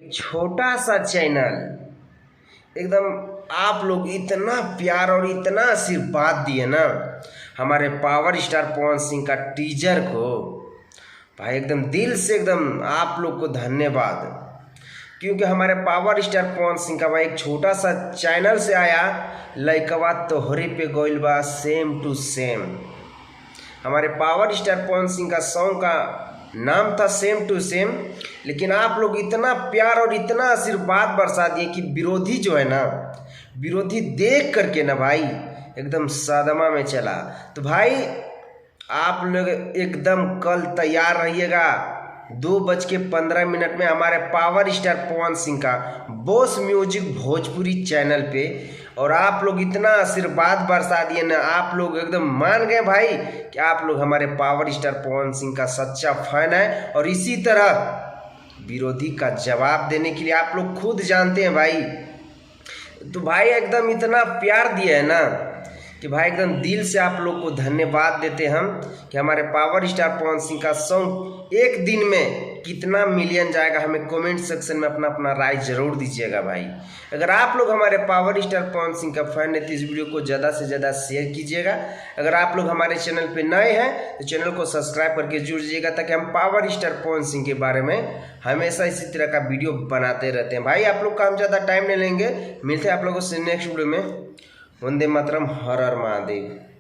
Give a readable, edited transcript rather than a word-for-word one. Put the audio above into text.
छोटा सा चैनल एकदम आप लोग इतना प्यार और इतना आशीर्वाद दिए ना हमारे पावर स्टार पवन सिंह का टीजर को। भाई एकदम दिल से एकदम आप लोग को धन्यवाद, क्योंकि हमारे पावर स्टार पवन सिंह का भाई एक छोटा सा चैनल से आया लइकवा तोहरे पे गइल बा सेम टू सेम। हमारे पावर स्टार पवन सिंह का सॉन्ग का नाम था सेम टू सेम, लेकिन आप लोग इतना प्यार और इतना आशीर्वाद बरसा दिए कि विरोधी जो है ना, विरोधी देख करके ना भाई एकदम सदमा में चला। तो भाई आप लोग एकदम कल तैयार रहिएगा 2:15 में हमारे पावर स्टार पवन सिंह का बॉस म्यूजिक भोजपुरी चैनल पे। और आप लोग इतना आशीर्वाद बरसा दिए ना, आप लोग एकदम मान गए भाई कि आप लोग हमारे पावर स्टार पवन सिंह का सच्चा फैन है। और इसी तरह विरोधी का जवाब देने के लिए आप लोग खुद जानते हैं भाई। तो भाई एकदम इतना प्यार दिया है ना कि भाई एकदम दिल से आप लोग को धन्यवाद देते हम कि हमारे पावर स्टार पवन सिंह का सॉन्ग एक दिन में कितना मिलियन जाएगा, हमें कमेंट सेक्शन में अपना अपना राय जरूर दीजिएगा भाई। अगर आप लोग हमारे पावर स्टार पवन सिंह का फैन है तो इस वीडियो को ज़्यादा से ज़्यादा शेयर कीजिएगा। अगर आप लोग हमारे चैनल पे नए हैं तो चैनल को सब्सक्राइब करके जुड़ जाइएगा, ताकि हम पावर स्टार पवन सिंह के बारे में हमेशा इसी तरह का वीडियो बनाते रहते हैं। भाई आप लोग का हम ज़्यादा टाइम नहीं लेंगे, मिलते हैं आप लोगों से नेक्स्ट वीडियो में। वंदे मातरम, हर हर महादेव।